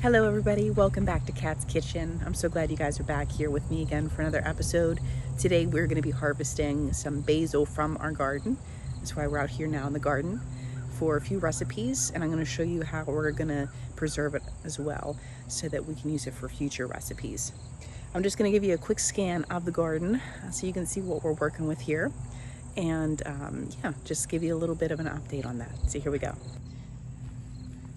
Hello everybody, welcome back to Kat's Kitchen. I'm so glad you guys are back here with me again for another episode. Today we're going to be harvesting some basil from our garden. That's why we're out here now in the garden for a few recipes, and I'm going to show you how we're going to preserve it as well so that we can use it for future recipes. I'm just going to give you a quick scan of the garden so you can see what we're working with here, and just give you a little bit of an update on that. So here we go.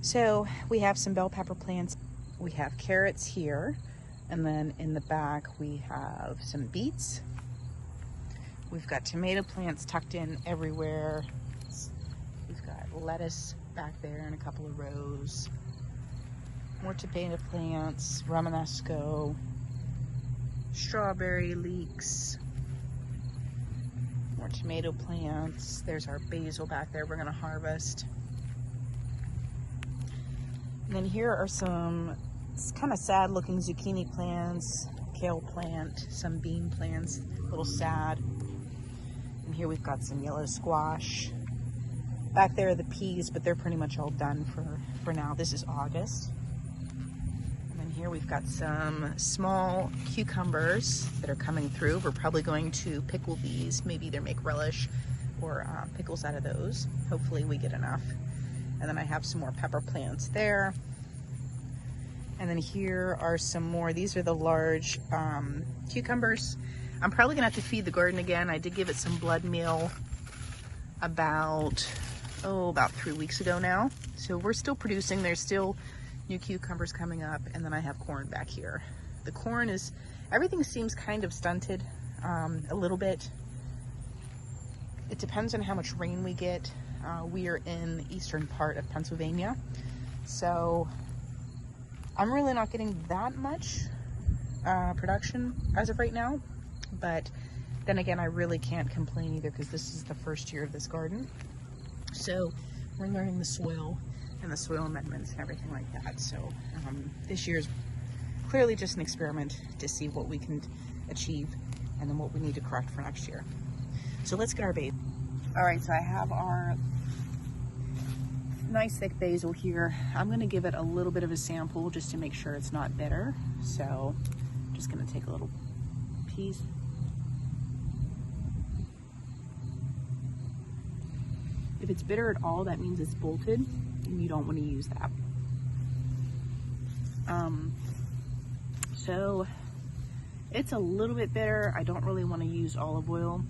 So we have some bell pepper plants. We have carrots here, and then in the back we have some beets. We've got tomato plants tucked in everywhere. We've got lettuce back there in a couple of rows. More tomato plants, Romanesco, strawberry leeks, more tomato plants. There's our basil back there we're gonna harvest. And then here are some kind of sad looking zucchini plants, kale plant, some bean plants, a little sad. And here we've got some yellow squash. Back there are the peas, but they're pretty much all done for now. This is August. And then here we've got some small cucumbers that are coming through. We're probably going to pickle these, maybe either make relish or pickles out of those. Hopefully we get enough. And then I have some more pepper plants there. And then here are some more. These are the large cucumbers. I'm probably gonna have to feed the garden again. I did give it some blood meal about 3 weeks ago now. So we're still producing. There's still new cucumbers coming up. And then I have corn back here. The corn is, everything seems kind of stunted a little bit. It depends on how much rain we get. We are in the eastern part of Pennsylvania, so I'm really not getting that much production as of right now, but then again, I really can't complain either because this is the first year of this garden. So we're learning the soil and the soil amendments and everything like that. So this year is clearly just an experiment to see what we can achieve and then what we need to correct for next year. So let's get our basil. All right, so I have our nice thick basil here. I'm gonna give it a little bit of a sample just to make sure it's not bitter. So I'm just gonna take a little piece. If it's bitter at all, that means it's bolted and you don't wanna use that. So it's a little bit bitter. I don't really wanna use olive oil.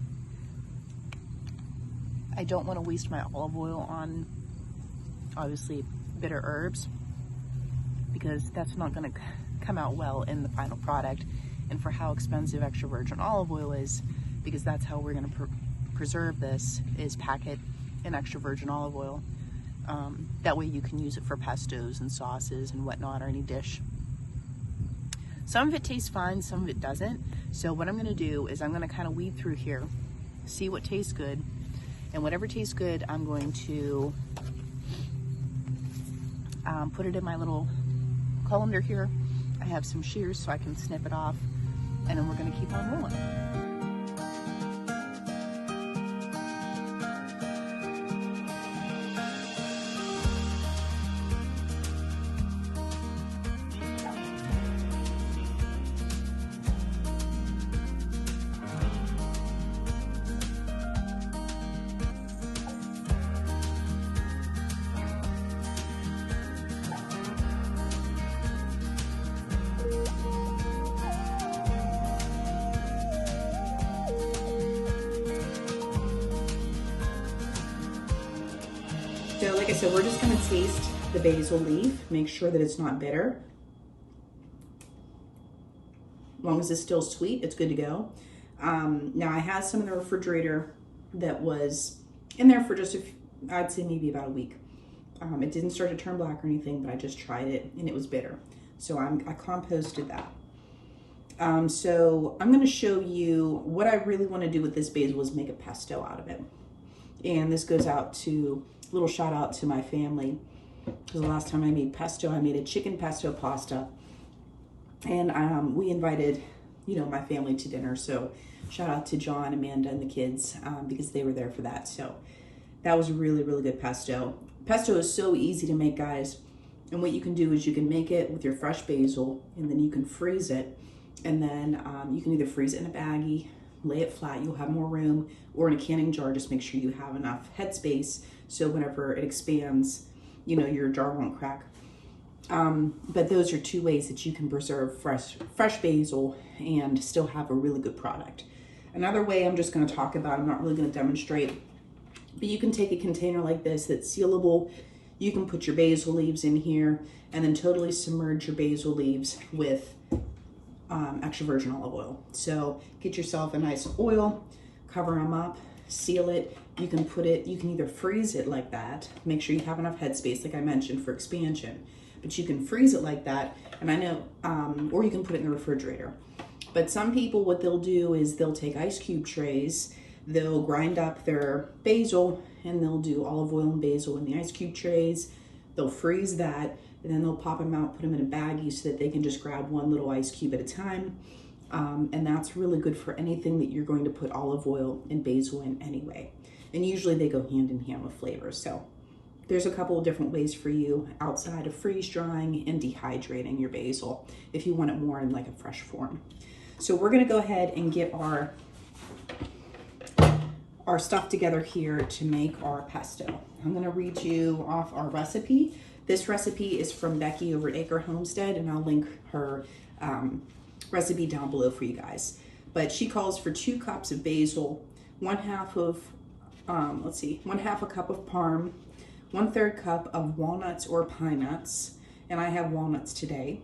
I don't want to waste my olive oil on, obviously, bitter herbs, because that's not going to come out well in the final product. And for how expensive extra virgin olive oil is, because that's how we're going to preserve this, is pack it in extra virgin olive oil. That way you can use it for pestos and sauces and whatnot, or any dish. Some of it tastes fine, some of it doesn't. So what I'm going to do is I'm going to kind of weed through here, see what tastes good. And whatever tastes good, I'm going to put it in my little colander here. I have some shears so I can snip it off, and then we're gonna keep on rolling. So like I said, we're just gonna taste the basil leaf, make sure that it's not bitter. As long as it's still sweet, it's good to go. Now I had some in the refrigerator that was in there for just I'd say maybe about a week. It didn't start to turn black or anything, but I just tried it and it was bitter. So I composted that. So I'm gonna show you what I really wanna do with this basil is make a pesto out of it. And this goes out to, little shout out to my family, because the last time I made pesto, I made a chicken pesto pasta, and we invited, my family to dinner. So shout out to John, Amanda, and the kids, because they were there for that. So that was really, really good pesto. Pesto is so easy to make, guys. And what you can do is you can make it with your fresh basil, and then you can freeze it, and then you can either freeze it in a baggie, lay it flat, you'll have more room, or in a canning jar, just make sure you have enough headspace so whenever it expands, you know, your jar won't crack. But those are two ways that you can preserve fresh basil and still have a really good product. Another way I'm just going to talk about, I'm not really going to demonstrate, but you can take a container like this that's sealable. You can put your basil leaves in here and then totally submerge your basil leaves with extra virgin olive oil. So get yourself a nice oil, cover them up, seal it. You can put it, you can either freeze it like that, make sure you have enough headspace like I mentioned for expansion, but you can freeze it like that. And I know, or you can put it in the refrigerator. But some people, what they'll do is they'll take ice cube trays, they'll grind up their basil, and they'll do olive oil and basil in the ice cube trays. They'll freeze that, and then they'll pop them out, put them in a baggie so that they can just grab one little ice cube at a time. And that's really good for anything that you're going to put olive oil and basil in anyway. And usually they go hand in hand with flavors. So there's a couple of different ways for you outside of freeze drying and dehydrating your basil if you want it more in like a fresh form. So we're gonna go ahead and get our stuff together here to make our pesto. I'm gonna read you off our recipe. This recipe is from Becky over at Acre Homestead, and I'll link her recipe down below for you guys. But she calls for 2 cups of basil, 1/2 of, 1/2 a cup of parm, 1/3 cup of walnuts or pine nuts, and I have walnuts today.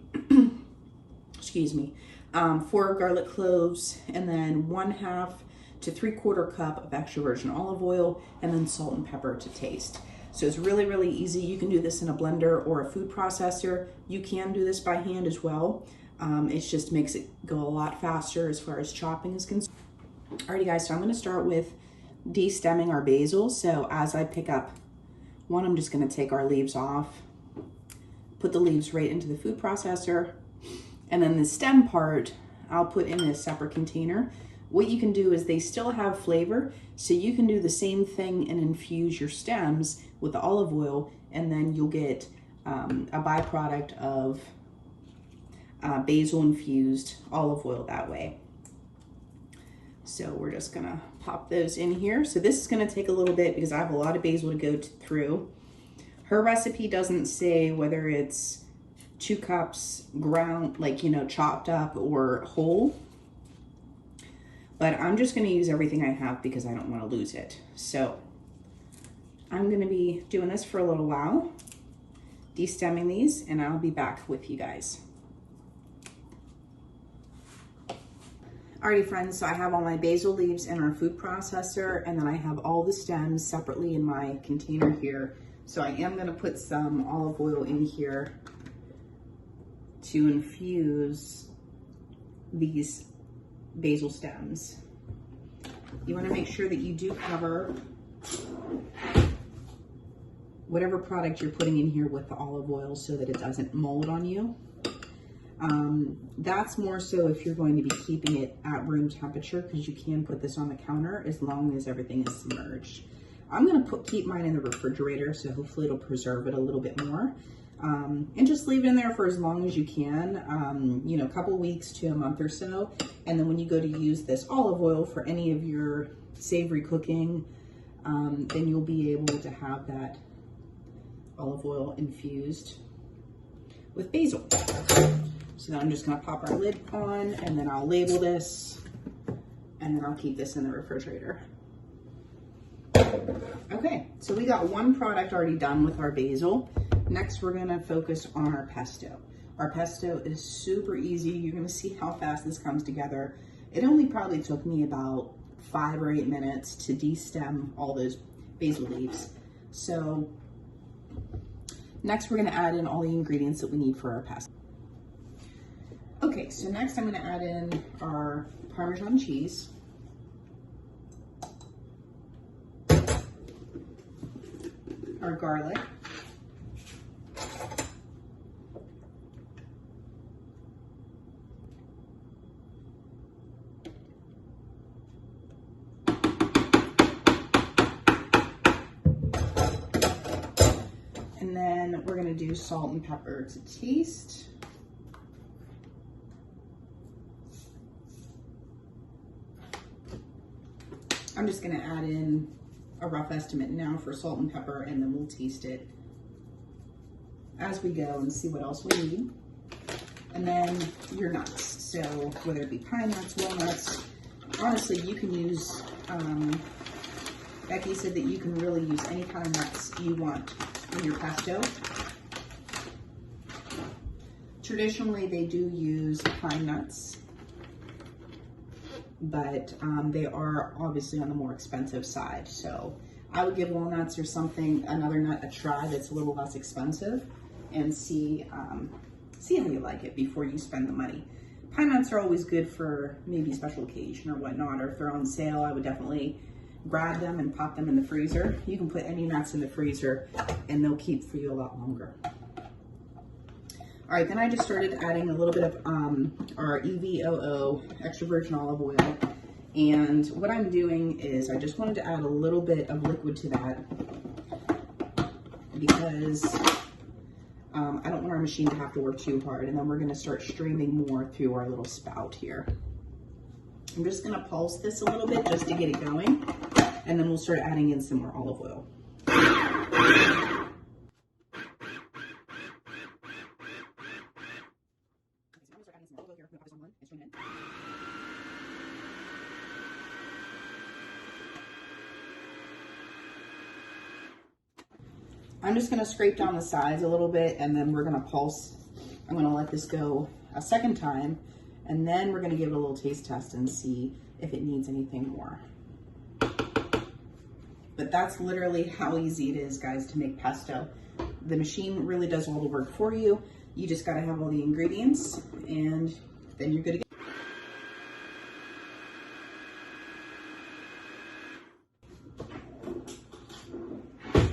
Excuse me. 4 garlic cloves, and then 1/2 to 3/4 cup of extra virgin olive oil, and then salt and pepper to taste. So it's really, really easy. You can do this in a blender or a food processor. You can do this by hand as well. It just makes it go a lot faster as far as chopping is concerned. Alrighty guys, so I'm gonna start with de-stemming our basil. So as I pick up one, I'm just gonna take our leaves off, put the leaves right into the food processor, and then the stem part, I'll put in a separate container. What you can do is they still have flavor, so you can do the same thing and infuse your stems with the olive oil, and then you'll get a byproduct of basil infused olive oil that way. So we're just gonna pop those in here. So this is gonna take a little bit because I have a lot of basil to go through. Her recipe doesn't say whether it's 2 cups ground, like, you know, chopped up or whole. But I'm just gonna use everything I have because I don't wanna lose it. So I'm gonna be doing this for a little while, de-stemming these, and I'll be back with you guys. Alrighty friends, so I have all my basil leaves in our food processor, and then I have all the stems separately in my container here. So I am gonna put some olive oil in here to infuse these basil stems. You want to make sure that you do cover whatever product you're putting in here with the olive oil so that it doesn't mold on you. That's more so if you're going to be keeping it at room temperature, because you can put this on the counter as long as everything is submerged. I'm going to keep mine in the refrigerator, so hopefully it'll preserve it a little bit more. And just leave it in there for as long as you can, you know, a couple weeks to a month or so. And then when you go to use this olive oil for any of your savory cooking, then you'll be able to have that olive oil infused with basil. So then I'm just gonna pop our lid on, and then I'll label this, and then I'll keep this in the refrigerator. Okay, so we got one product already done with our basil. Next, we're gonna focus on our pesto. Our pesto is super easy. You're gonna see how fast this comes together. It only probably took me about 5 or 8 minutes to de-stem all those basil leaves. So next, we're gonna add in all the ingredients that we need for our pesto. Okay, so next I'm gonna add in our Parmesan cheese. Our garlic. And then we're gonna do salt and pepper to taste. I'm just gonna add in a rough estimate now for salt and pepper, and then we'll taste it as we go and see what else we need. And then your nuts. So whether it be pine nuts, walnuts, honestly, you can use, Becky said that you can really use any kind of nuts you want in your pesto. Traditionally, they do use pine nuts, but they are obviously on the more expensive side. So I would give walnuts or something, another nut, a try that's a little less expensive, and see how you like it before you spend the money. Pine nuts are always good for maybe a special occasion or whatnot, or if they're on sale, I would definitely grab them and pop them in the freezer. You can put any nuts in the freezer and they'll keep for you a lot longer. All right, then I just started adding a little bit of our EVOO, extra virgin olive oil. And what I'm doing is I just wanted to add a little bit of liquid to that because I don't want our machine to have to work too hard. And then we're gonna start streaming more through our little spout here. I'm just gonna pulse this a little bit just to get it going. And then we'll start adding in some more olive oil. I'm just gonna scrape down the sides a little bit, and then we're gonna pulse. I'm gonna let this go a second time, and then we're gonna give it a little taste test and see if it needs anything more. But that's literally how easy it is, guys, to make pesto. The machine really does all the work for you. You just gotta have all the ingredients, and then you're good to go.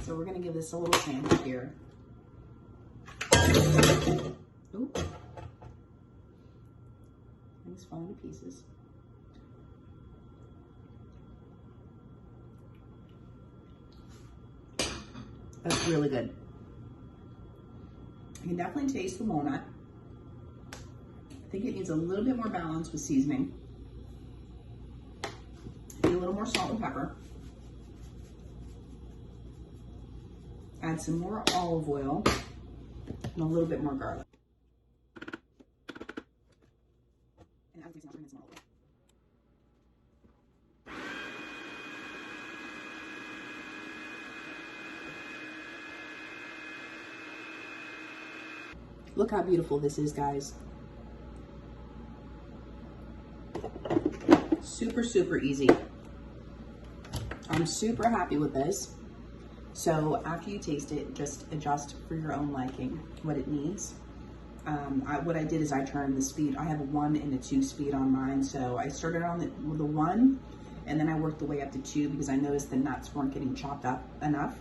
So we're gonna give this a little sample here. Ooh. Things falling to pieces. That's really good. I can definitely taste the walnut. I think it needs a little bit more balance with seasoning. Maybe a little more salt and pepper. Add some more olive oil and a little bit more garlic. And add some olive oil. Look how beautiful this is, guys. Super, super easy. I'm super happy with this. So after you taste it, just adjust for your own liking what it needs. What I did is I turned the speed. I have a 1 and a 2 speed on mine. So I started on the 1, and then I worked the way up to 2 because I noticed the nuts weren't getting chopped up enough.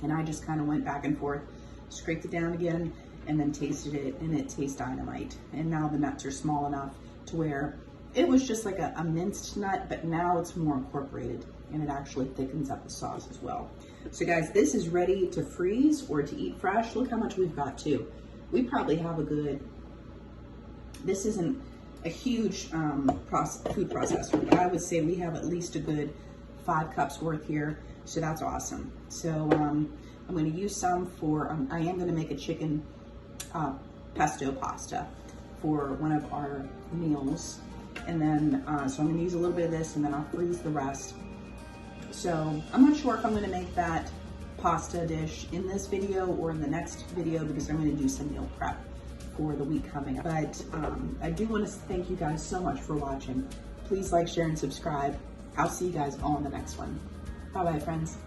And I just kind of went back and forth, scraped it down again, and then tasted it, and it tastes dynamite. And now the nuts are small enough to where it was just like a minced nut, but now it's more incorporated, and it actually thickens up the sauce as well. So guys, this is ready to freeze or to eat fresh. Look how much we've got too. We probably have a good, this isn't a huge food processor, but I would say we have at least a good 5 cups worth here. So that's awesome. So I'm gonna use some for, I am gonna make a chicken pesto pasta for one of our meals. And then, so I'm gonna use a little bit of this, and then I'll freeze the rest. So I'm not sure if I'm gonna make that pasta dish in this video or in the next video, because I'm gonna do some meal prep for the week coming up. But I do wanna thank you guys so much for watching. Please like, share, and subscribe. I'll see you guys all in the next one. Bye-bye, friends.